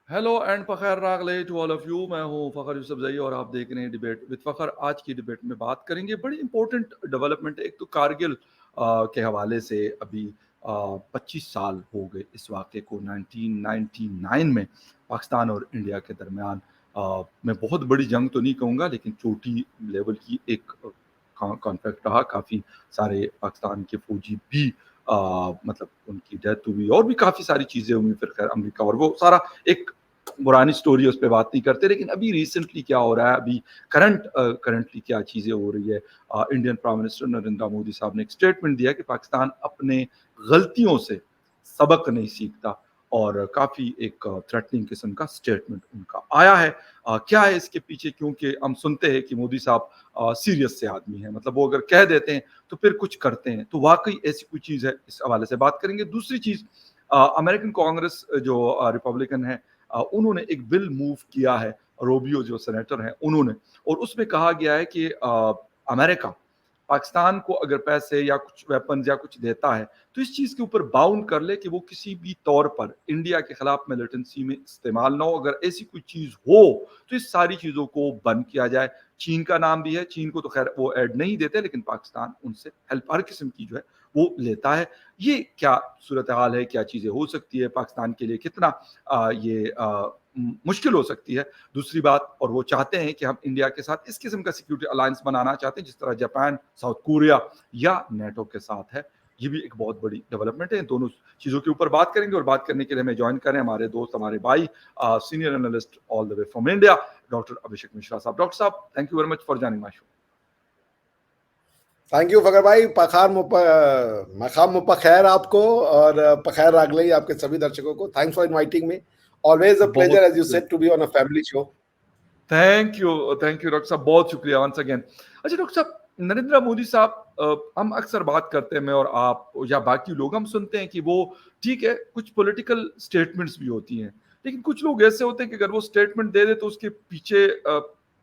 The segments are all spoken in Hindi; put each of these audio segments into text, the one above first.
हेलो एंड फ़खर रागले टू ऑल ऑफ यू। मैं हूं फ़खर यूसुफज़ई और आप देख रहे हैं डिबेट विद फ़खर। आज की डिबेट में बात करेंगे बड़ी इंपॉर्टेंट डेवलपमेंट। एक तो कारगिल के हवाले से अभी 25 साल हो गए इस वाक़े को। 1999 में पाकिस्तान और इंडिया के दरमियान मैं बहुत बड़ी जंग तो नहीं कहूँगा, लेकिन चोटी लेवल की एक कॉन्फ्लिक्ट रहा। काफ़ी सारे पाकिस्तान के फ़ौजी भी मतलब उनकी डेथ हुई और भी काफ़ी सारी चीज़ें हुई। फिर खैर अमेरिका और वो सारा एक पुरानी स्टोरी है, उस पे बात नहीं करते। लेकिन अभी रिसेंटली क्या हो रहा है, अभी करंटली क्या चीज़ें हो रही है। Indian prime minister Narendra Modi साहब ने एक स्टेटमेंट दिया कि पाकिस्तान अपने गलतियों से सबक नहीं सीखता और काफ़ी एक थ्रेटनिंग किस्म का स्टेटमेंट उनका आया है। क्या है इसके पीछे? क्योंकि हम सुनते हैं कि मोदी साहब सीरियस से आदमी हैं, मतलब वो अगर कह देते हैं तो फिर कुछ करते हैं। तो वाक़ई ऐसी कोई चीज़ है, इस हवाले से बात करेंगे। दूसरी चीज़, अमेरिकन कांग्रेस जो रिपब्लिकन है, उन्होंने एक बिल मूव किया है, रूबियो जो सेनेटर हैं उन्होंने, और उसमें कहा गया है कि अमेरिका पाकिस्तान को अगर पैसे या कुछ वेपन्स या कुछ देता है तो इस चीज़ के ऊपर बाउंड कर ले कि वो किसी भी तौर पर इंडिया के खिलाफ मिलिटेंसी में इस्तेमाल ना हो। अगर ऐसी कोई चीज़ हो तो इस सारी चीज़ों को बंद किया जाए। चीन का नाम भी है, चीन को तो खैर वो ऐड नहीं देते, लेकिन पाकिस्तान उनसे हेल्प हर किस्म की जो है वो लेता है। ये क्या सूरत हाल है, क्या चीज़ें हो सकती है, पाकिस्तान के लिए कितना ये मुश्किल हो सकती है। दूसरी बात, और वो चाहते हैं कि हम इंडिया के साथ इस किस्म का सिक्योरिटी अलायंस बनाना चाहते हैं जिस तरह जापान, साउथ कोरिया या नेटो के साथ है। ये भी एक बहुत बड़ी डेवलपमेंट है। इन दोनों चीज़ों के ऊपर बात करेंगे और बात करने के लिए हमें जॉइन करें हमारे दोस्त, हमारे भाई, senior analyst all the way from India, doctor Abhishek Mishra sahab. Doctor sahab, thank you very much for joining my show. Thank you Fakhar भाई। मकाम मुपखैर आपको और पखैर रागले आपके सभी दर्शकों को। Thanks for inviting me. Always a pleasure बहुत as you said to be on a family show. Thank you doctor sahab, बहुत शुक्रिया वंस अगेन। अच्छा डॉक्टर साहब, नरेंद्र मोदी साहब, हम अक्सर बात करते हैं, मैं और आप या बाकी लोग, हम सुनते हैं कि वो ठीक है, कुछ पॉलिटिकल स्टेटमेंट्स भी होती हैं, लेकिन कुछ लोग ऐसे होते हैं कि अगर वो स्टेटमेंट दे दे तो उसके पीछे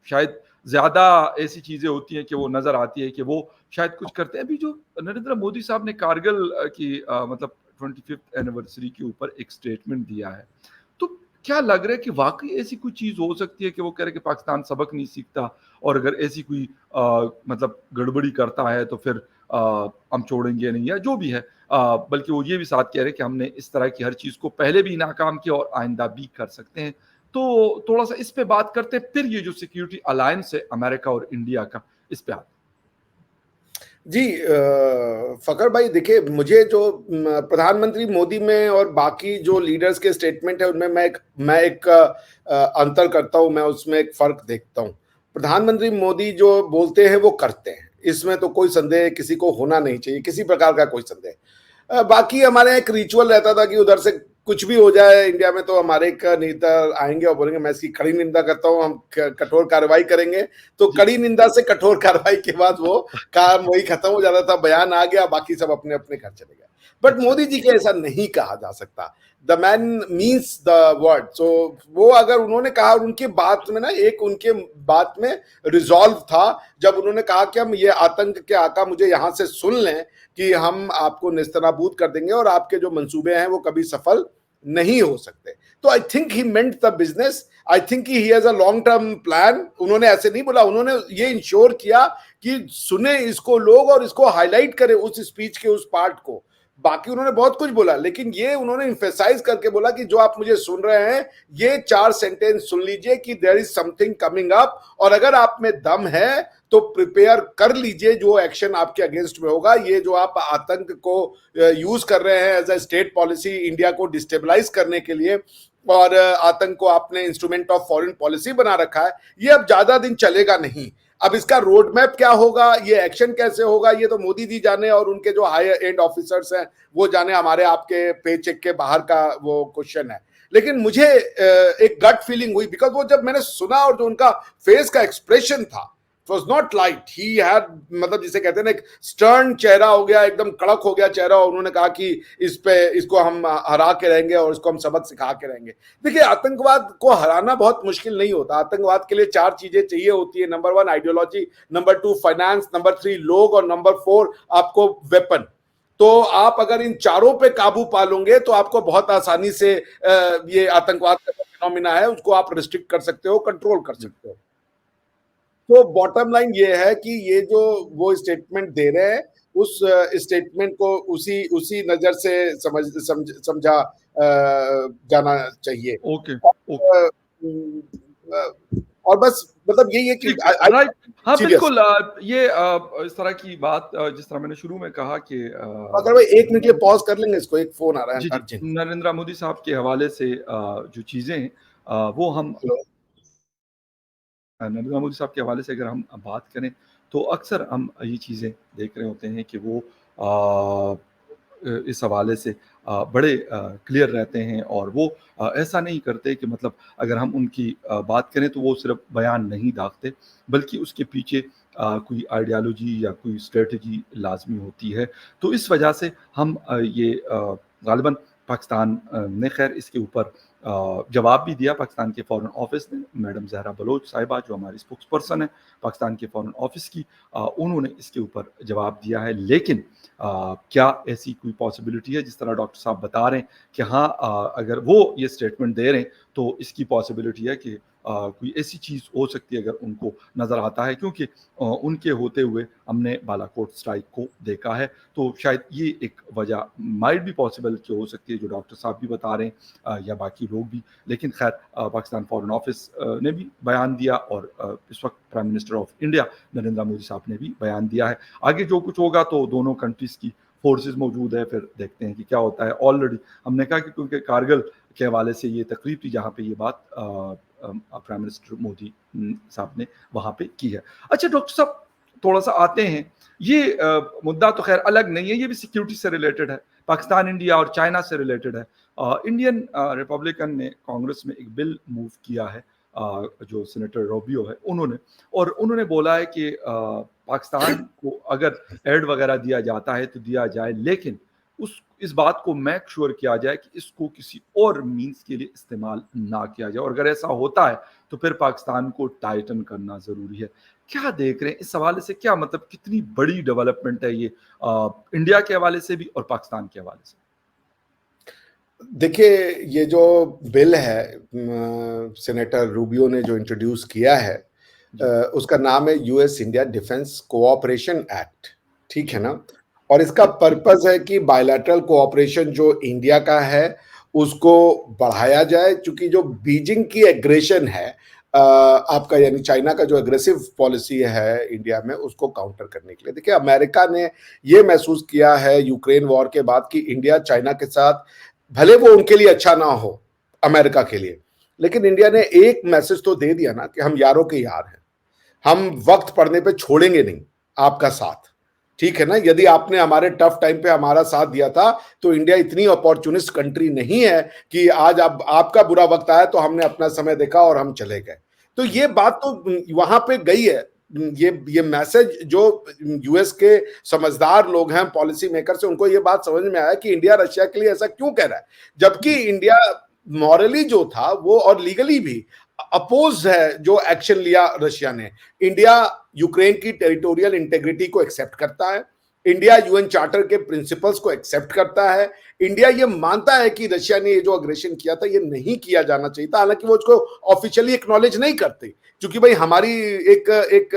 शायद ज्यादा ऐसी चीजें होती हैं कि वो नजर आती है कि वो शायद कुछ करते हैं। अभी जो नरेंद्र मोदी साहब ने कारगिल की मतलब 25th एनिवर्सरी के ऊपर एक स्टेटमेंट दिया है, तो क्या लग रहा है कि वाकई ऐसी कोई चीज हो सकती है कि वो कह रहे कि पाकिस्तान सबक नहीं सीखता और अगर ऐसी कोई मतलब गड़बड़ी करता है तो फिर हम छोड़ेंगे नहीं, या जो भी है। बल्कि वो ये भी साथ कह रहे हैं कि हमने इस तरह की हर चीज को पहले भी नाकाम किया और आइंदा भी कर सकते हैं। तो थोड़ा सा इस पे बात करते हैं, फिर ये जो सिक्योरिटी अलायंस है अमेरिका और इंडिया का, इस पे आते जी फकर भाई देखिए, मुझे जो प्रधानमंत्री मोदी में और बाकी जो लीडर्स के स्टेटमेंट है उनमें मैं एक अंतर करता हूं। मैं उसमें एक फर्क देखता हूं। प्रधानमंत्री मोदी जो बोलते हैं वो करते हैं, इसमें तो कोई संदेह किसी को होना नहीं चाहिए, किसी प्रकार का कोई संदेह। बाकी हमारे यहाँ एक रिचुअल रहता था कि उधर से कुछ भी हो जाए इंडिया में तो हमारे एक नेता आएंगे और बोलेंगे मैं इसकी कड़ी निंदा करता हूँ, हम कठोर कार्रवाई करेंगे। तो जी। कड़ी निंदा से कठोर कार्रवाई के बाद वो काम वही खत्म हो जाता था, बयान आ गया, बाकी सब अपने अपने घर चले गए। बट अच्छा। मोदी जी के ऐसा नहीं कहा जा सकता। The man means the word. So वो अगर उन्होंने कहा, उनके बात में ना एक उनके बात में रिजॉल्व था, जब उन्होंने कहा कि हम ये आतंक के आका मुझे यहां से सुन लें कि हम आपको निस्तनाबूद कर देंगे और आपके जो मंसूबे हैं वो कभी सफल नहीं हो सकते। तो I think he meant the business. I think he has a long term plan. उन्होंने ऐसे नहीं बोला, उन्होंने ये इंश्योर किया कि सुने इसको लोग और इसको हाईलाइट करें उस स्पीच के उस पार्ट को। बाकी उन्होंने बहुत कुछ बोला, लेकिन ये उन्होंने इंफेसाइज करके बोला कि जो आप मुझे सुन रहे हैं ये 4 सेंटेंस सुन लीजिए कि there is something coming up, और अगर आप में दम है तो प्रिपेयर कर लीजिए जो एक्शन आपके अगेंस्ट में होगा। ये जो आप आतंक को यूज कर रहे हैं as a state policy India को डिस्टेबलाइज करने के लिए, और आतंक को आपने इंस्ट्रूमेंट ऑफ फॉरेन पॉलिसी बना रखा है, ये अब ज्यादा दिन चलेगा नहीं। अब इसका रोड मैप क्या होगा, ये एक्शन कैसे होगा, ये तो मोदी जी जाने और उनके जो हाई एंड ऑफिसर्स हैं वो जाने, हमारे आपके पे चेक के बाहर का वो क्वेश्चन है। लेकिन मुझे एक गट फीलिंग हुई, बिकॉज वो जब मैंने सुना और जो उनका फेस का एक्सप्रेशन था, it was not light. He had, मतलब जिसे कहते हैं ना, एक स्टर्न चेहरा हो गया, एकदम कड़क हो गया चेहरा, और उन्होंने कहा कि इसको हम हरा के रहेंगे और इसको हम सबक सिखा के रहेंगे। देखिए, आतंकवाद को हराना बहुत मुश्किल नहीं होता। आतंकवाद के लिए 4 चीजें चाहिए होती है। Number 1 ideology, number 2 finance, number 3 लोग, और नंबर 4 आपको वेपन। तो आप अगर इन चारों पे काबू पालोगे तो आपको बहुत आसानी से ये आतंकवाद फिनोमिना है उसको आप रिस्ट्रिक्ट कर सकते हो, कंट्रोल कर सकते हो। तो बॉटम लाइन ये है कि ये जो वो स्टेटमेंट दे रहे हैं उस स्टेटमेंट को उसी उसी नजर से समझा जाना चाहिए। Okay, okay. और, और बस मतलब यही है कि ठीक है, राइट। हाँ, सीरियस। बिल्कुल ये इस तरह की बात जिस तरह मैंने शुरू में कहा कि अगर भाई 1 मिनट के लिए पॉज कर लेंगे, इसको एक फोन आ रहा है जी, जी, अर्जेंट। नरेंद्र मोदी साहब के हवाले से जो चीज़ें हैं वो हम नरेंद्र मोदी साहब के हवाले से अगर हम बात करें, तो अक्सर हम ये चीज़ें देख रहे होते हैं कि वो इस हवाले से बड़े क्लियर रहते हैं और वो ऐसा नहीं करते कि मतलब अगर हम उनकी बात करें तो वो सिर्फ़ बयान नहीं दागते, बल्कि उसके पीछे कोई आइडियोलॉजी या कोई स्ट्रैटेजी लाज़मी होती है। तो इस वजह से हम ये ग़ालिबन पाकिस्तान ने ख़ैर इसके ऊपर जवाब भी दिया। पाकिस्तान के फ़ॉरेन ऑफ़िस ने मैडम ज़हरा बलोच साहिबा जो हमारी स्पोक्स पर्सन है पाकिस्तान के फ़ॉरेन ऑफ़िस की, उन्होंने इसके ऊपर जवाब दिया है। लेकिन क्या ऐसी कोई पॉसिबिलिटी है जिस तरह डॉक्टर साहब बता रहे हैं कि हाँ, अगर वो ये स्टेटमेंट दे रहे हैं तो इसकी पॉसिबिलिटी है कि कोई ऐसी चीज़ हो सकती है अगर उनको नज़र आता है, क्योंकि उनके होते हुए हमने बालाकोट स्ट्राइक को देखा है। तो शायद ये एक वजह माइट बी पॉसिबल कि हो सकती है जो डॉक्टर साहब भी बता रहे हैं या बाकी लोग भी। लेकिन ख़ैर पाकिस्तान फ़ॉरेन ऑफ़िस ने भी बयान दिया और इस वक़्त prime minister of India Narendra Modi साहब ने भी बयान दिया है। आगे जो कुछ होगा तो दोनों कंट्रीज़ की फ़ोर्सेस मौजूद है, फिर देखते हैं कि क्या होता है। ऑलरेडी हमने कहा कि क्योंकि कारगिल के हवाले से ये तकरीब थी जहाँ पे ये बात प्राइम मिनिस्टर मोदी साहब ने वहाँ पे की है। अच्छा डॉक्टर साहब, थोड़ा-सा आते हैं, ये मुद्दा तो ख़ैर अलग नहीं है, ये भी सिक्योरिटी से रिलेटेड है। पाकिस्तान, इंडिया और चाइना से रिलेटेड है। इंडियन रिपब्लिकन ने कांग्रेस में एक बिल मूव किया है, जो सेनेटर रूबियो है उन्होंने, और उन्होंने बोला है कि पाकिस्तान को अगर एड वगैरह दिया जाता है तो दिया जाए, लेकिन उस इस बात को मेक श्योर किया जाए कि इसको किसी और मीन्स के लिए इस्तेमाल ना किया जाए, और अगर ऐसा होता है तो फिर पाकिस्तान को टाइटन करना ज़रूरी है। क्या देख रहे हैं इस हवाले से, क्या मतलब कितनी बड़ी डेवलपमेंट है ये इंडिया के हवाले से भी और पाकिस्तान के हवाले से? देखिए, ये जो बिल है सेनेटर रूबियो ने जो इंट्रोड्यूस किया है, जी, उसका नाम है US India defence cooperation act, ठीक है जी, ना? और इसका पर्पस है कि बायलैटरल कोऑपरेशन जो इंडिया का है उसको बढ़ाया जाए, क्योंकि जो बीजिंग की एग्रेशन है आपका यानी चाइना का जो एग्रेसिव पॉलिसी है इंडिया में उसको काउंटर करने के लिए। देखिए, अमेरिका ने ये महसूस किया है यूक्रेन वॉर के बाद कि इंडिया चाइना के साथ, भले वो उनके लिए अच्छा ना हो अमेरिका के लिए, लेकिन इंडिया ने एक मैसेज तो दे दिया ना कि हम यारों के यार हैं, हम वक्त पड़ने पे छोड़ेंगे नहीं आपका साथ, ठीक है ना? यदि आपने हमारे टफ टाइम पे हमारा साथ दिया था तो इंडिया इतनी अपॉर्चुनिस्ट कंट्री नहीं है कि आज अब आपका बुरा वक्त आया तो हमने अपना समय देखा और हम चले गए। तो जी, ये बात तो वहां पे गई है। ये मैसेज जो यूएस के समझदार लोग हैं पॉलिसी मेकर से, उनको ये बात समझ में आया कि इंडिया रशिया के लिए ऐसा क्यों कह रहा है, जबकि जी, इंडिया मॉरली जो था वो और लीगली भी अपोज है जो एक्शन लिया रशिया ने। इंडिया यूक्रेन की टेरिटोरियल इंटेग्रिटी को एक्सेप्ट करता है, इंडिया यूएन चार्टर के प्रिंसिपल्स को एक्सेप्ट करता है, इंडिया ये मानता है कि रशिया ने ये जो अग्रेशन किया था ये नहीं किया जाना चाहिए था, हालांकि वो उसको ऑफिशियली एक्नॉलेज नहीं करते, क्योंकि भाई हमारी एक एक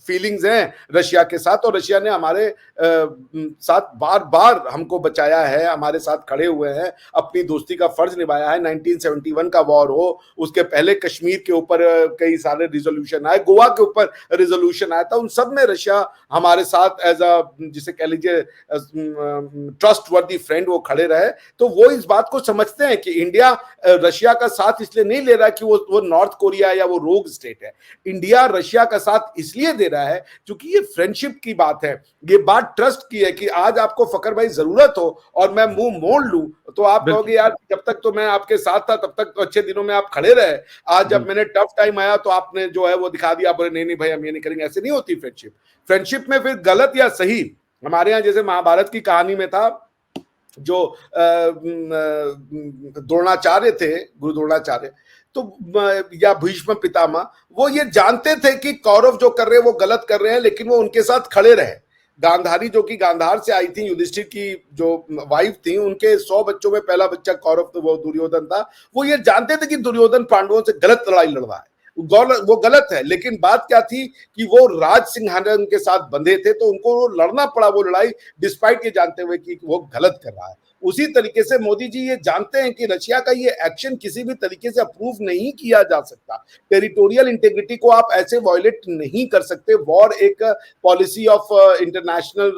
फीलिंग्स हैं रशिया के साथ, और रशिया ने हमारे साथ बार बार हमको बचाया है, हमारे साथ खड़े हुए हैं, अपनी दोस्ती का फर्ज निभाया है। 1971 का वॉर हो, उसके पहले कश्मीर के ऊपर कई सारे रिजोल्यूशन आए, गोवा के ऊपर रिजोल्यूशन आया था, उन सब में रशिया हमारे साथ एज अ, जिसे कह लीजिए ट्रस्ट वर्दी फ्रेंड वो खड़े रहे। तो वो इस बात को समझते हैं कि इंडिया रशिया का साथ इसलिए नहीं ले रहा कि वो नॉर्थ कोरिया या वो रोग स्टेट है। इंडिया रशिया का साथ इसलिए दे रहा है क्योंकि ये फ्रेंडशिप की बात है, ये बात ट्रस्ट की है कि आज आपको फकर भाई जरूरत हो और मैं मुंह मोड़ लूं तो आप बिल्कुल, कहोगे यार जब तक तो मैं आपके साथ था तब तक तो अच्छे दिनों में आप खड़े रहे, आज जब बिल्कुल। मैंने टफ टाइम आया तो आपने जो है वो दिखा दिया, बोले नहीं नहीं भाई हम ये नहीं करेंगे। ऐसे नहीं होती फ्रेंडशिप। फ्रेंडशिप में फिर गलत या सही, हमारे यहाँ जैसे महाभारत की कहानी में था, जो द्रोणाचार्य थे, गुरु द्रोणाचार्य, तो या भीष्म पितामह, वो ये जानते थे कि कौरव जो कर रहे हैं वो गलत कर रहे हैं, लेकिन वो उनके साथ खड़े रहे। गांधारी जो कि गांधार से आई थी, युधिष्ठिर की जो वाइफ थी, उनके 100 बच्चों में पहला बच्चा कौरव तो वो दुर्योधन था। वो ये जानते थे कि दुर्योधन पांडवों से गलत लड़ाई लड़ रहा है, वो गलत है, लेकिन बात क्या थी कि वो राज सिंहासन के साथ बंधे थे, तो उनको लड़ना पड़ा वो लड़ाई, डिस्पाइट ये जानते हुए कि वो गलत कर रहा है। उसी तरीके से मोदी जी ये जानते हैं कि रशिया का ये एक्शन किसी भी तरीके से अप्रूव नहीं किया जा सकता। टेरिटोरियल इंटेग्रिटी को आप ऐसे वायलेट नहीं कर सकते। वॉर एक policy of international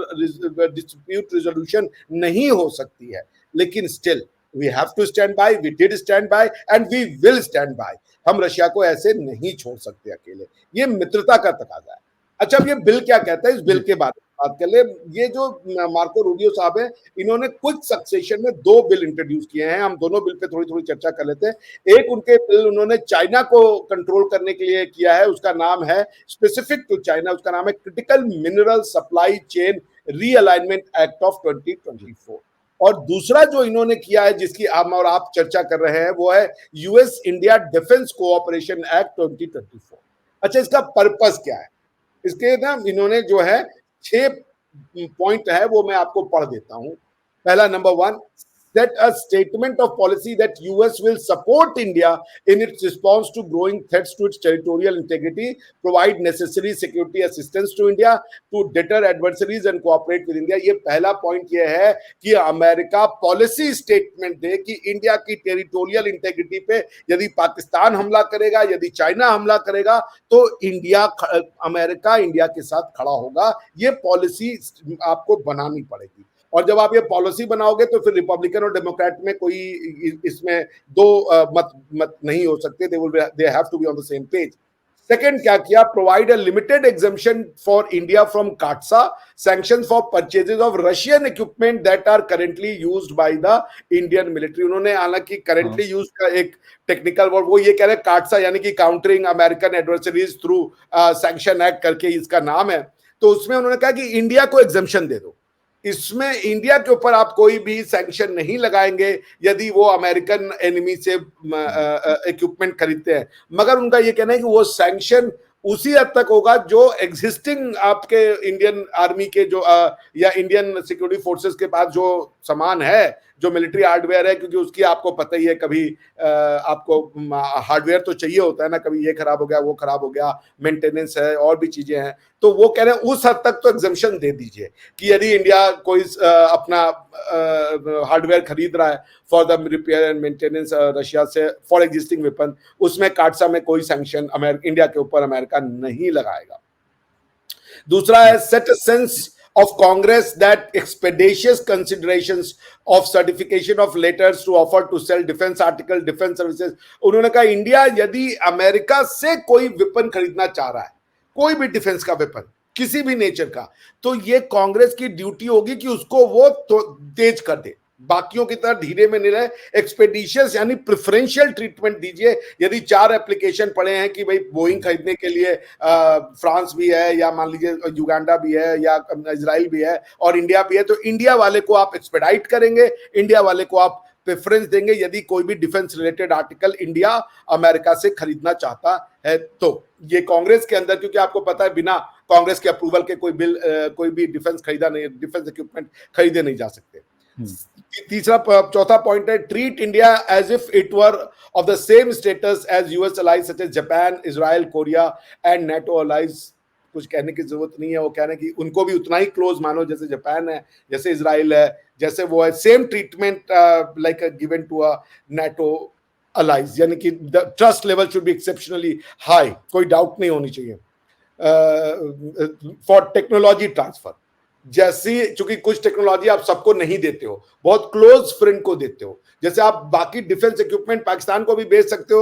dispute resolution नहीं हो सकती है, लेकिन still we have to stand by, we did stand by and we will stand by. हम रशिया को ऐसे नहीं छोड़ सकते अकेले, ये मित्रता का तकाजा है। अच्छा, अब ये बिल क्या कहता है, इस बिल के बारे में बात कर ले। ये जो मार्को रूबियो साहब है, इन्होंने कुछ सक्सेशन में 2 बिल इंट्रोड्यूस किए हैं। हम दोनों बिल पे थोड़ी थोड़ी चर्चा कर लेते हैं। एक उनके बिल उन्होंने चाइना को कंट्रोल करने के लिए किया है, उसका नाम है स्पेसिफिक टू चाइना, उसका नाम है critical mineral supply chain realignment act of 2024। और दूसरा जो इन्होंने किया है, जिसकी हम और आप चर्चा कर रहे हैं, वो है US India defence cooperation act 2024। अच्छा, इसका पर्पस क्या है? इसके ना इन्होंने जो है 6 पॉइंट है, वो मैं आपको पढ़ देता हूं। पहला, number 1, set a statement of policy that US will support India in its response to growing threats to its territorial integrity, provide necessary security assistance to India, to deter adversaries and cooperate with India। ये पहला पॉइंट ये है कि अमेरिका पॉलिसी स्टेटमेंट दे कि इंडिया की टेरिटोरियल इंटेग्रिटी पे यदि पाकिस्तान हमला करेगा, यदि चाइना हमला करेगा, तो अमेरिका इंडिया के साथ खड़ा होगा। ये पॉलिसी आपको बनानी पड़ेगी। और जब आप ये पॉलिसी बनाओगे तो फिर रिपब्लिकन और डेमोक्रेट में कोई इसमें दो मत नहीं हो सकते। They have to be on the same page. Second क्या किया, provide a limited exemption for India from CAATSA sanction for purchases of Russian equipment that are currently used by the Indian military. उन्होंने हालांकि करेंटली यूज का एक टेक्निकल वर्ड वो ये कह रहे हैं, काटसा यानी कि countering American adversaries through sanction act करके इसका नाम है। तो उसमें उन्होंने कहा कि इंडिया को एग्जम्पशन दे दो, इसमें इंडिया के ऊपर आप कोई भी सैंक्शन नहीं लगाएंगे यदि वो अमेरिकन एनिमी से इक्विपमेंट खरीदते हैं। मगर उनका ये कहना है कि वो सैंक्शन उसी हद तक होगा जो एग्जिस्टिंग आपके इंडियन आर्मी के जो या इंडियन सिक्योरिटी फोर्सेस के पास जो सामान है, जो मिलिट्री हार्डवेयर है, क्योंकि उसकी आपको पता ही है, कभी आपको हार्डवेयर तो चाहिए होता है ना, कभी ये खराब हो गया, वो खराब हो गया, मेंटेनेंस है, और भी चीजें हैं। तो वो कह रहे हैं उस हद तक तो एग्जम्पशन दे दीजिए कि यदि इंडिया कोई अपना हार्डवेयर खरीद रहा है for the repair and maintenance Russia से फॉर एग्जिस्टिंग वेपन, उसमें काटसा में कोई सैंक्शन इंडिया के ऊपर अमेरिका नहीं लगाएगा। दूसरा है, set a sense of Congress that expeditious considerations of certification of letters to offer to sell defense article, defense services। उन्होंने कहा इंडिया यदि अमेरिका से कोई वेपन खरीदना चाह रहा है, कोई भी डिफेंस का वेपन किसी भी नेचर का, तो ये कांग्रेस की ड्यूटी होगी कि उसको वो तो तेज कर दे, बाकियों की तरह धीरे में नहीं रहे। एक्सपेडिशियस यानी प्रेफरेंशियल ट्रीटमेंट दीजिए। यदि 4 एप्लीकेशन पड़े हैं कि भाई बोइंग खरीदने के लिए फ्रांस भी है, या मान लीजिए युगांडा भी है, या इजराइल भी है, और इंडिया भी है, तो इंडिया वाले को आप एक्सपेडाइट करेंगे, इंडिया वाले को आप प्रेफरेंस देंगे यदि कोई भी defence related article India America से खरीदना चाहता है। तो ये कांग्रेस के अंदर, क्योंकि आपको पता है बिना कांग्रेस के अप्रूवल के कोई बिल कोई भी डिफेंस इक्विपमेंट खरीदे नहीं जा सकते। चौथा पॉइंट है, treat India as if it were of the same status as US allies such as Japan, Israel, Korea and NATO allies. कुछ कहने की जरूरत नहीं है, वो कहने की उनको भी उतना ही क्लोज मानो जैसे जापान है, जैसे इजराइल है, जैसे वो है। Same treatment like given to a NATO allies, यानी कि the trust level should be exceptionally high, कोई डाउट नहीं होनी चाहिए। फॉर टेक्नोलॉजी ट्रांसफर, जैसी चूंकि कुछ टेक्नोलॉजी आप सबको नहीं देते हो, बहुत क्लोज फ्रेंड को देते हो। जैसे आप बाकी डिफेंस इक्विपमेंट पाकिस्तान को भी बेच सकते हो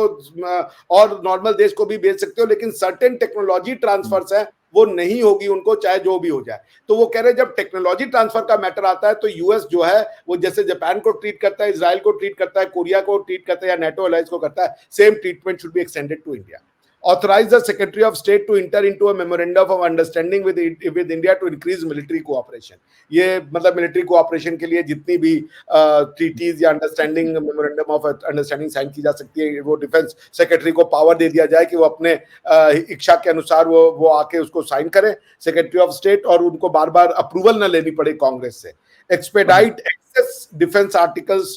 और नॉर्मल देश को भी बेच सकते हो, लेकिन सर्टेन टेक्नोलॉजी ट्रांसफर्स है वो नहीं होगी उनको, चाहे जो भी हो जाए। तो वो कह रहे हैं जब टेक्नोलॉजी ट्रांसफर का मैटर आता है तो यूएस जो है वो जैसे जापान को ट्रीट करता है, इजराइल को ट्रीट करता है, कोरिया को ट्रीट करता है, या नेटो अलायंस को करता है, same treatment should be extended to India. Authorize the Secretary of State to enter into a memorandum of understanding with India to increase military cooperation. ये मतलब मिलिट्री कोऑपरेशन के लिए जितनी भी ट्रीटीज या understanding memorandum of understanding sign की जा सकती है, वो डिफेंस सेक्रेटरी को पावर दे दिया जाए कि वो अपने इच्छा के अनुसार वो आके उसको साइन करें, सेक्रेटरी ऑफ स्टेट, और उनको बार बार अप्रूवल न लेनी पड़े कांग्रेस से. Expedite access defense articles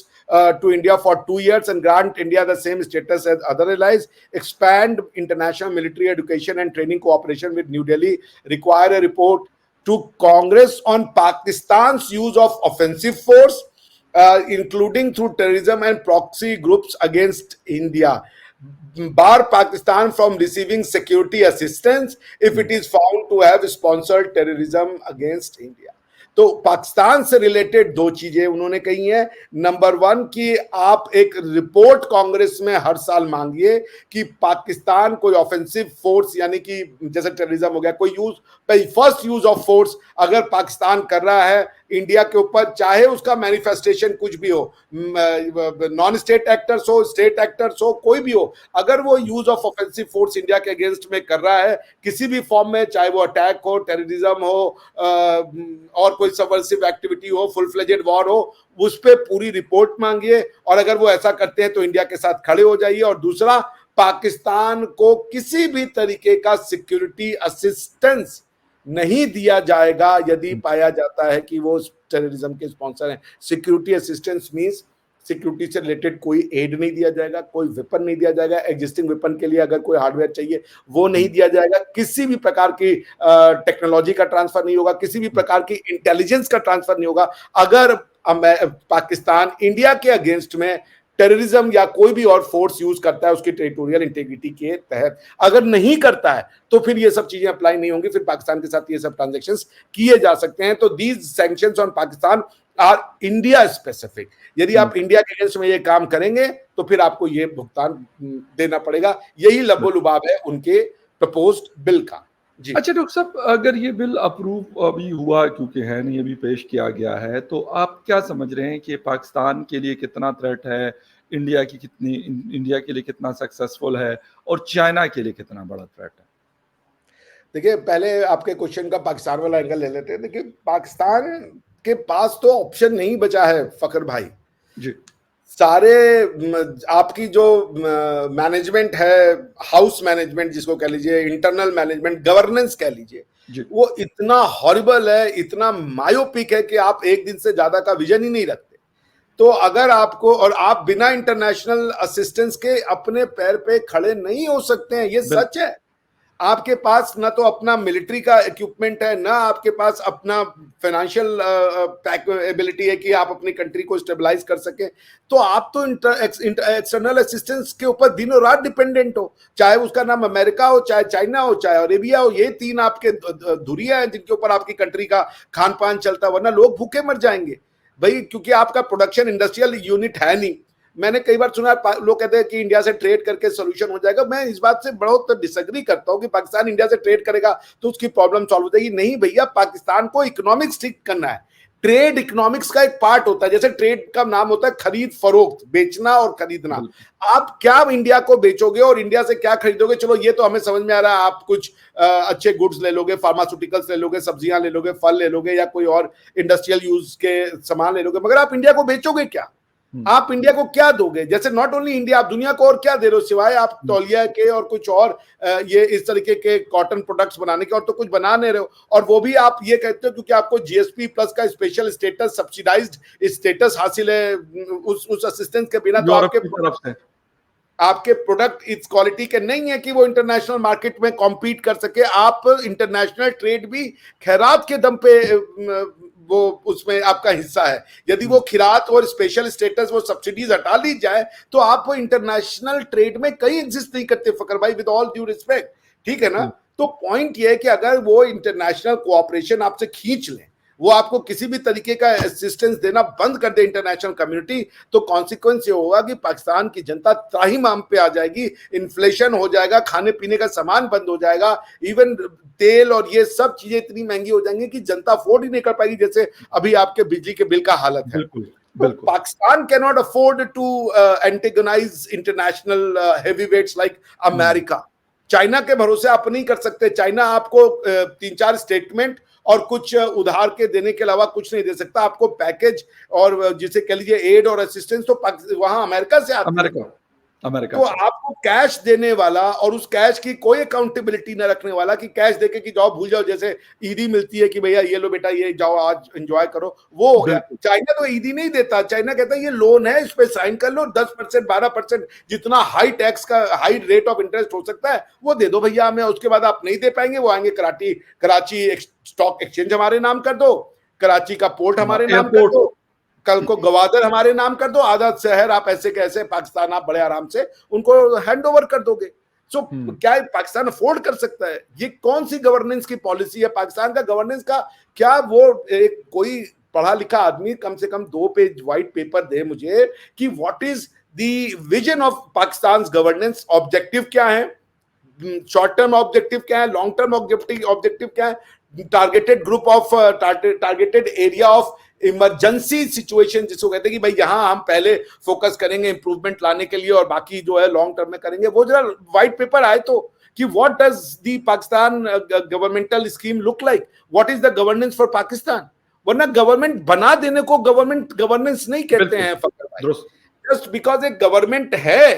to India for 2 years and grant India the same status as other allies. Expand international military education and training cooperation with New Delhi. Require a report to Congress on Pakistan's use of offensive force, including through terrorism and proxy groups against India. Bar Pakistan from receiving security assistance if it is found to have sponsored terrorism against India. तो पाकिस्तान से रिलेटेड दो चीजें उन्होंने कही हैं. नंबर 1 कि आप एक रिपोर्ट कांग्रेस में हर साल मांगिए कि पाकिस्तान कोई ऑफेंसिव फोर्स, यानी कि जैसे टेररिज्म हो गया, कोई फर्स्ट यूज ऑफ फोर्स अगर पाकिस्तान कर रहा है इंडिया के ऊपर, चाहे उसका मैनिफेस्टेशन कुछ भी हो, नॉन स्टेट एक्टर्स हो, स्टेट एक्टर्स हो, कोई भी हो, अगर वो use of offensive force India के अगेंस्ट में कर रहा है किसी भी फॉर्म में, चाहे वो अटैक हो, टेररिज्म हो, और कोई सबवर्सिव एक्टिविटी हो, फुल फ्लेजेड वॉर हो, उस पर पूरी रिपोर्ट मांगिए. और अगर वो ऐसा करते हैं तो इंडिया के साथ खड़े हो जाइए. और दूसरा, पाकिस्तान को किसी भी तरीके का सिक्योरिटी असिस्टेंस नहीं दिया जाएगा यदि पाया जाता है कि वो टेररिज्म के स्पॉन्सर हैं. सिक्योरिटी असिस्टेंस मींस सिक्योरिटी से रिलेटेड कोई एड नहीं दिया जाएगा, कोई वेपन नहीं दिया जाएगा, एग्जिस्टिंग वेपन के लिए अगर कोई हार्डवेयर चाहिए वो नहीं दिया जाएगा, किसी भी प्रकार की टेक्नोलॉजी का ट्रांसफर नहीं होगा, किसी भी प्रकार की इंटेलिजेंस का ट्रांसफर नहीं होगा. अगर पाकिस्तान इंडिया के अगेंस्ट में टेररिज्म या कोई भी और फोर्स यूज करता है उसकी टेरिटोरियल इंटीग्रिटी के तहत, अगर नहीं करता है तो फिर ये सब चीजें अप्लाई नहीं होंगी, फिर पाकिस्तान के साथ ये सब ट्रांजैक्शंस किए जा सकते हैं. तो these sanctions on Pakistan R India specific. यदि आप इंडिया के अगेंस्ट में ये काम करेंगे तो फिर आपको ये भुगतान देना पड़ेगा. यही लब्बो लुबाब है उनके प्रपोज्ड बिल का. जी. अच्छा डॉक्टर साहब, अगर ये बिल अप्रूव अभी हुआ, क्योंकि है नहीं, अभी पेश किया गया है, तो आप क्या समझ रहे हैं कि पाकिस्तान के लिए कितना थ्रेट है, इंडिया के लिए कितना सक्सेसफुल है, और चाइना के लिए कितना बड़ा थ्रेट है? देखिए, पहले आपके क्वेश्चन का पाकिस्तान वाला एंगल ले लेते हैं. देखिए, पाकिस्तान के पास तो ऑप्शन नहीं बचा है फखर भाई. जी. सारे आपकी जो मैनेजमेंट है, हाउस मैनेजमेंट जिसको कह लीजिए, इंटरनल मैनेजमेंट, गवर्नेंस कह लीजिए, वो इतना हॉरिबल है, इतना मायोपिक है कि आप एक दिन से ज्यादा का विजन ही नहीं रखते. तो अगर आपको, और आप बिना इंटरनेशनल असिस्टेंस के अपने पैर पे खड़े नहीं हो सकते हैं, ये सच है. आपके पास ना तो अपना मिलिट्री का इक्विपमेंट है, ना आपके पास अपना फाइनेंशियल एबिलिटी है कि आप अपनी कंट्री को स्टेबलाइज कर सके. तो आप तो एक्सटर्नल असिस्टेंस के ऊपर दिनों रात डिपेंडेंट हो, चाहे उसका नाम अमेरिका हो, चाहे चाइना हो, चाहे अरेबिया हो. ये 3 आपके धुरिया हैं जिनके ऊपर आपकी कंट्री का खान पान चलता है, वरना लोग भूखे मर जाएंगे भाई, क्योंकि आपका प्रोडक्शन इंडस्ट्रियल यूनिट है नहीं. मैंने कई बार सुना लोग कहते हैं कि इंडिया से ट्रेड करके सोल्यूशन हो जाएगा. मैं इस बात से बहुत डिसएग्री करता हूं कि पाकिस्तान इंडिया से ट्रेड करेगा तो उसकी प्रॉब्लम सॉल्व हो जाएगी. नहीं भैया, पाकिस्तान को इकोनॉमिक्स ठीक करना है. ट्रेड इकोनॉमिक्स का एक पार्ट होता है. जैसे ट्रेड का नाम होता है खरीद फरोख्त, बेचना और खरीदना. आप क्या इंडिया को बेचोगे और इंडिया से क्या खरीदोगे, चलो ये तो हमें समझ में आ रहा है. आप कुछ अच्छे गुड्स ले लोगे, फार्मास्यूटिकल्स ले लोगे, सब्जियां ले लोगे, फल ले लोगे, या कोई और इंडस्ट्रियल यूज के सामान ले लोगे, मगर आप इंडिया को बेचोगे क्या? आप इंडिया को क्या दोगे? जैसे नॉट ओनली इंडिया, आप दुनिया को और क्या दे रहे हो सिवाय आप तौलिया के और कुछ और ये इस तरीके के कॉटन प्रोडक्ट्स बनाने के, और तो कुछ बना नहीं रहे हो. और वो भी आप ये कहते हो क्योंकि आपको जीएसपी प्लस का स्पेशल स्टेटस, सब्सिडाइज्ड स्टेटस हासिल है उस असिस्टेंस के बिना. तो आपके प्रोडक्ट इस क्वालिटी के नहीं है कि वो इंटरनेशनल मार्केट में कॉम्पीट कर सके. आप इंटरनेशनल ट्रेड भी खैरात के दम पे वो उसमें आपका हिस्सा है. यदि वो खिरात और स्पेशल स्टेटस, वो सब्सिडीज हटा ली जाए तो आप वो इंटरनेशनल ट्रेड में कहीं एग्जिस्ट नहीं करते फकर भाई, विद ऑल ड्यू रिस्पेक्ट. ठीक है ना? तो पॉइंट ये है कि अगर वो इंटरनेशनल कोऑपरेशन आपसे खींच लें, वो आपको किसी भी तरीके का असिस्टेंस देना बंद कर दे इंटरनेशनल कम्युनिटी, तो कॉन्सिक्वेंस ये होगा कि पाकिस्तान की जनता त्राहिमाम पे आ जाएगी. इन्फ्लेशन हो जाएगा, खाने पीने का सामान बंद हो जाएगा, इवन तेल और ये सब चीजें इतनी महंगी हो जाएंगी कि जनता अफोर्ड ही नहीं कर पाएगी, जैसे अभी आपके बिजली के बिल का हालत है. बिल्कुल. Pakistan can not afford to antagonize international heavyweights like America, China के भरोसे आप नहीं कर सकते। चाइना आपको 3-4 स्टेटमेंट और कुछ उधार के देने के अलावा कुछ नहीं दे सकता। आपको पैकेज और जिसे कह लीजिए एड और असिस्टेंस तो वहां अमेरिका से आती है। अमेरिका अमेरिका तो से। आपको कैश देने वाला और उस कैश की कोई अकाउंटेबिलिटी न रखने वाला कि कैश देके कि जाओ भूल जाओ, जैसे ईदी मिलती है कि भैया ये लो बेटा ये जाओ आज एंजॉय करो, वो हो गया। बिल्कुल चाइना तो ईदी नहीं देता। चाइना कहता है ये लोन है, इस पे साइन कर लो, 10% 12% जितना हाई टैक्स का हाई रेट ऑफ इंटरेस्ट हो सकता है वो दे दो भैया हमें। उसके बाद आप नहीं दे पाएंगे, वो आएंगे कराची स्टॉक एक्सचेंज हमारे नाम कर दो, कराची का पोर्ट हमारे नाम कर एयरपोर्ट। दो, कल को गवादर हमारे नाम कर दो, आधा शहर आप ऐसे कैसे पाकिस्तान आप बड़े आराम से उनको हैंड ओवर कर दोगे। सो क्या पाकिस्तान अफोर्ड कर सकता है? ये कौन सी गवर्नेंस की पॉलिसी है पाकिस्तान का? गवर्नेंस का क्या वो एक कोई पढ़ा लिखा आदमी कम से कम 2 पेज व्हाइट पेपर दे मुझे कि what is the vision of Pakistan governance, objective क्या है, शॉर्ट टर्म ऑब्जेक्टिव क्या है, लॉन्ग टर्म ऑब्जेक्टिव क्या है, targeted group of targeted area of emergency situation जिसको कहते हैं कि भाई यहां हम पहले फोकस करेंगे इंप्रूवमेंट लाने के लिए और बाकी जो है लॉन्ग टर्म में करेंगे। वो जरा व्हाइट पेपर आए तो कि what does the Pakistan governmental scheme look like, what is the governance for Pakistan. वरना गवर्नमेंट बना देने को गवर्नमेंट गवर्नेंस नहीं कहते हैं फकर भाई। जस्ट बिकॉज एक गवर्नमेंट है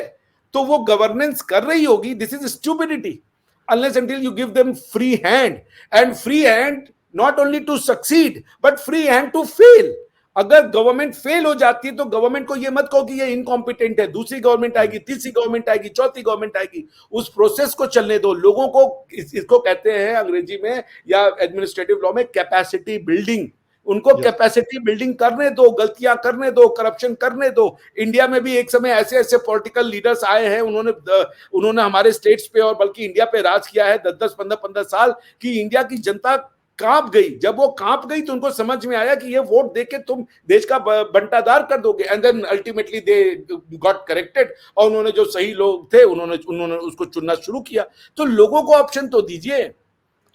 तो वो गवर्नेंस कर रही होगी, this is stupidity unless until you give them free hand, and free hand not only to succeed but free hand to fail। अगर गवर्नमेंट फेल हो जाती है तो गवर्नमेंट को ये मत कहो कि ये इनकॉम्पिटेंट है, दूसरी गवर्नमेंट आएगी, तीसरी गवर्नमेंट आएगी, चौथी गवर्नमेंट आएगी, उस प्रोसेस को चलने दो। लोगों को इसको कहते हैं अंग्रेजी में या एडमिनिस्ट्रेटिव लॉ में कैपेसिटी बिल्डिंग। उनको कैपेसिटी बिल्डिंग करने दो, गलतियां करने दो, करप्शन करने दो। इंडिया में भी एक समय ऐसे ऐसे पॉलिटिकल लीडर्स आए हैं, उन्होंने हमारे स्टेट्स पे और बल्कि इंडिया पे राज किया है 10-10 15-15 साल कि इंडिया की जनता कांप गई। जब वो कांप गई तो उनको समझ में आया कि ये वोट देके तुम देश का बंटादार कर दोगे, and then ultimately they got corrected और उन्होंने जो सही लोग थे उन्होंने उसको चुनना शुरू किया। तो लोगों को ऑप्शन तो दीजिए।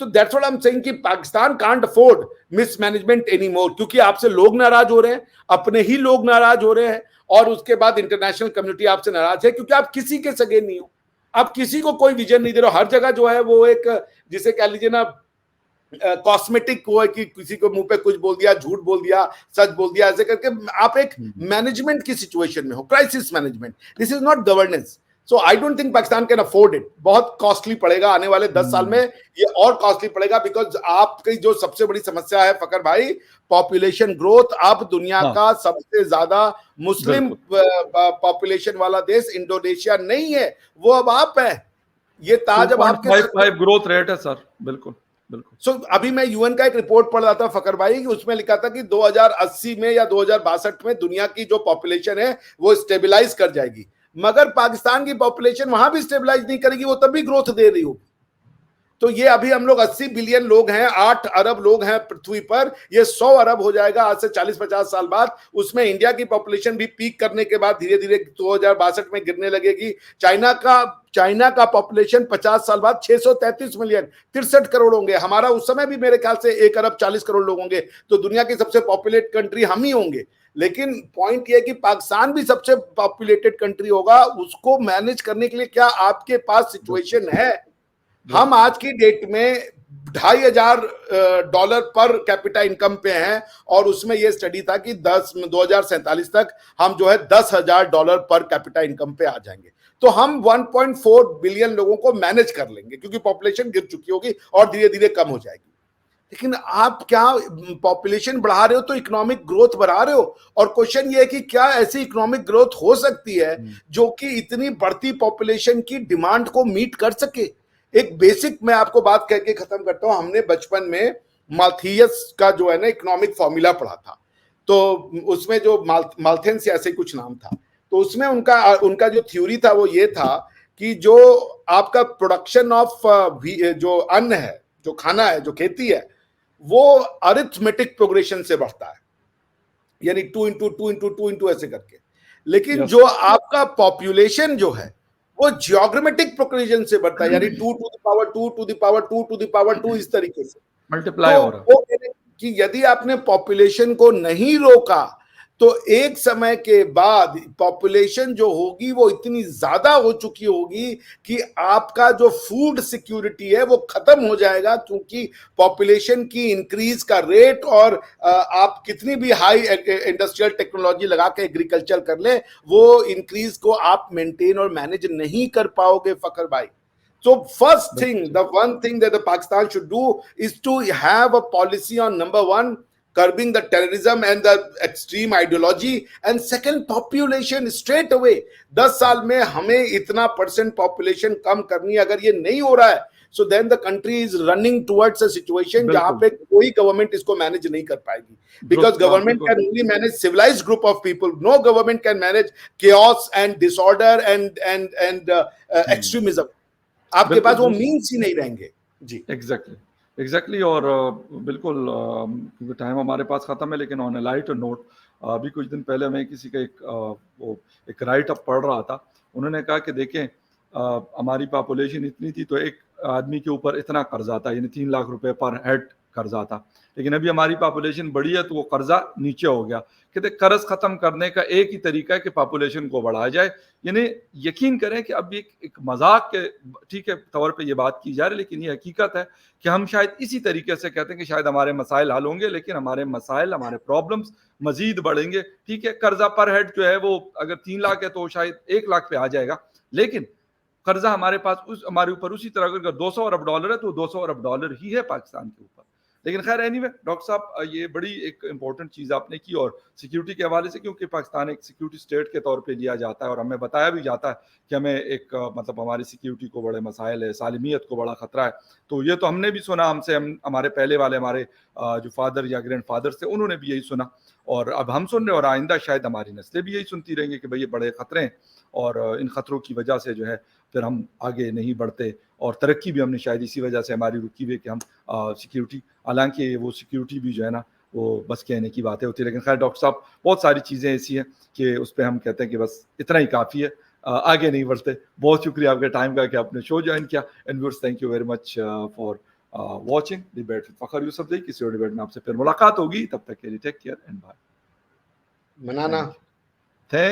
तो that's what I am saying कि Pakistan can't afford mismanagement anymore, क्योंकि आपसे लोग नाराज हो रहे हैं, अपने ही लोग नाराज हो रहे हैं और उसके बाद इंटरनेशनल कम्युनिटी आपसे नाराज है क्योंकि आप किसी के सगे नहीं हो, आप किसी को कोई विजन नहीं दे रहे हो। हर जगह जो है वो एक जिसे कह लीजिए ना कॉस्मेटिक वो है कि किसी को मुंह पे कुछ बोल दिया, झूठ बोल दिया, सच बोल दिया, ऐसे करके आप एक मैनेजमेंट की सिचुएशन में हो, crisis management. This is not governance. So I don't think Pakistan can afford it. बहुत कॉस्टली पड़ेगा आने वाले 10 साल में, ये और कॉस्टली पड़ेगा बिकॉज आपकी जो सबसे बड़ी समस्या है फकर भाई, पॉपुलेशन ग्रोथ। अब दुनिया का सबसे ज्यादा मुस्लिम पॉपुलेशन वाला देश इंडोनेशिया नहीं है, वो अब आप है। ये ताज अब आपके 2.55 ग्रोथ रेट है सर। बिल्कुल बिल्कुल। सो अभी मैं यूएन का एक रिपोर्ट पढ़ रहा था फकर भाई कि उसमें लिखा था कि 2080 में या 2062 में दुनिया की जो पॉपुलेशन है वो स्टेबलाइज कर जाएगी, मगर पाकिस्तान की पॉपुलेशन वहां भी स्टेबलाइज नहीं करेगी, वो तभी ग्रोथ दे रही होगी। तो ये अभी हम लोग 80 बिलियन लोग हैं, 8 अरब लोग हैं पृथ्वी पर, ये 100 अरब हो जाएगा आज से 40-50 साल बाद। उसमें इंडिया की पॉपुलेशन भी पीक करने के बाद धीरे धीरे 2062 में गिरने लगेगी। चाइना का पॉपुलेशन 50 साल बाद 633 मिलियन 63 करोड़ होंगे। हमारा उस समय भी मेरे ख्याल से 1 अरब 40 करोड़ लोग होंगे, तो दुनिया की सबसे पॉपुलेट कंट्री हम ही होंगे। लेकिन पॉइंट ये कि पाकिस्तान भी सबसे पॉपुलेटेड कंट्री होगा, उसको मैनेज करने के लिए क्या आपके पास सिचुएशन है? हम आज की डेट में $2,500 पर कैपिटा इनकम पे हैं और उसमें यह स्टडी था कि 2047 तक हम जो है $10,000 पर कैपिटा इनकम पे आ जाएंगे। तो हम 1.4 बिलियन लोगों को मैनेज कर लेंगे क्योंकि पॉपुलेशन गिर चुकी होगी और धीरे धीरे कम हो जाएगी। लेकिन आप क्या पॉपुलेशन बढ़ा रहे हो तो इकोनॉमिक ग्रोथ बढ़ा रहे हो, और क्वेश्चन ये है कि क्या ऐसी इकोनॉमिक ग्रोथ हो सकती है जो कि इतनी बढ़ती पॉपुलेशन की डिमांड को मीट कर सके। एक बेसिक मैं आपको बात कह के खत्म करता हूं। हमने बचपन में माल्थियस का जो है ना इकोनॉमिक फॉर्मूला पढ़ा था, तो उसमें जो माल्थेंस ऐसे कुछ नाम था, तो उसमें उनका जो थ्योरी था वो ये था कि जो आपका प्रोडक्शन ऑफ जो अन्न है, जो खाना है, जो खेती है, वो अरिथमेटिक प्रोग्रेशन से बढ़ता है, यानी 2 into 2 into 2 into ऐसे करके। लेकिन जो आपका पॉपुलेशन जो है वो जियोग्रामेटिक प्रोग्रेशन से बढ़ता है, यानी 2 to the power 2 to the power 2 to the power 2 इस तरीके से मल्टीप्लाई हो रहा है। वो कि यदि आपने पॉपुलेशन को नहीं रोका तो एक समय के बाद पॉपुलेशन जो होगी वो इतनी ज्यादा हो चुकी होगी कि आपका जो फूड सिक्योरिटी है वो खत्म हो जाएगा, क्योंकि पॉपुलेशन की इंक्रीज का रेट और आप कितनी भी हाई इंडस्ट्रियल टेक्नोलॉजी लगा के एग्रीकल्चर कर ले, वो इंक्रीज को आप मेंटेन और मैनेज नहीं कर पाओगे फखर भाई. So first thing, the one thing that the Pakistan should do is to have a policy on number one, curbing the terrorism and the extreme ideology, and second, population straight away. 10 साल में हमें इतना % population कम करनी है, अगर ये नहीं हो रहा है, so then the country is running towards a situation जहां पे कोई government इसको manage नहीं कर पाएगी, because government can only manage civilized group of people. No government can manage chaos and disorder and extremism. आपके पास वो मीन्स ही नहीं रहेंगे जी. एग्जैक्टली और बिल्कुल, क्योंकि टाइम हमारे पास खत्म है, लेकिन ऑन अ लाइटर नोट, अभी कुछ दिन पहले मैं किसी का एक राइट अप पढ़ रहा था. उन्होंने कहा कि देखें, हमारी पॉपुलेशन इतनी थी तो एक आदमी के ऊपर इतना कर्जा था, यानी 3 लाख रुपए पर हेड कर्जा था. लेकिन अभी हमारी पॉपुलेशन बढ़ी है तो वो कर्जा नीचे हो गया. कहते कर्ज खत्म करने का एक ही तरीका है कि पॉपुलेशन को बढ़ाया जाए. यानी यकीन करें कि अब एक मजाक के ठीक है तौर पे ये बात की जा रही है, लेकिन ये हकीकत है कि हम शायद इसी तरीके से कहते हैं कि शायद हमारे मसाइल हल होंगे, लेकिन हमारे मसाइल, हमारे प्रॉब्लम्स मजीद बढ़ेंगे. ठीक है, कर्जा पर हेड जो है वो अगर 3 लाख है तो शायद 1 लाख पे आ जाएगा, लेकिन कर्जा हमारे पास हमारे ऊपर उसी तरह अगर 200 अरब डॉलर है तो 200 अरब डॉलर ही है पाकिस्तान के ऊपर. लेकिन खैर एनीवे, डॉक्टर साहब, ये बड़ी एक इंपॉर्टेंट चीज़ आपने की, और सिक्योरिटी के हवाले से, क्योंकि पाकिस्तान एक सिक्योरिटी स्टेट के तौर पे लिया जाता है और हमें बताया भी जाता है कि हमें एक मतलब हमारी सिक्योरिटी को बड़े मसाइल है, सालिमियत को बड़ा ख़तरा है. तो ये तो हमने भी सुना, हमारे पहले वाले हमारे जो फादर या ग्रैंड फादर थे उन्होंने भी यही सुना, और अब हम सुन रहे हैं, और आइंदा शायद हमारी नस्लें भी यही सुनती रहेंगी कि भाई ये बड़े ख़तरे हैं, और इन ख़तरों की वजह से जो है फिर हम आगे नहीं बढ़ते, और तरक्की भी हमने शायद इसी वजह से हमारी रुकी हुई कि हम सिक्योरिटी, हालांकि वो सिक्योरिटी भी जो है ना वो बस कहने की बातें होती है. लेकिन खैर डॉक्टर साहब, बहुत सारी चीज़ें ऐसी हैं कि उस पर हम कहते हैं कि बस इतना ही काफ़ी है, आगे नहीं बढ़ते. बहुत शुक्रिया आपके टाइम का कि आपने शो ज्वाइन किया. And viewers, thank you very much for watching debate with Fakhar Yousafzai. किसी और डिबेट में आपसे फिर मुलाकात होगी, तब तक के लिए टेक केयर एंड बाय. मनाना. थैंक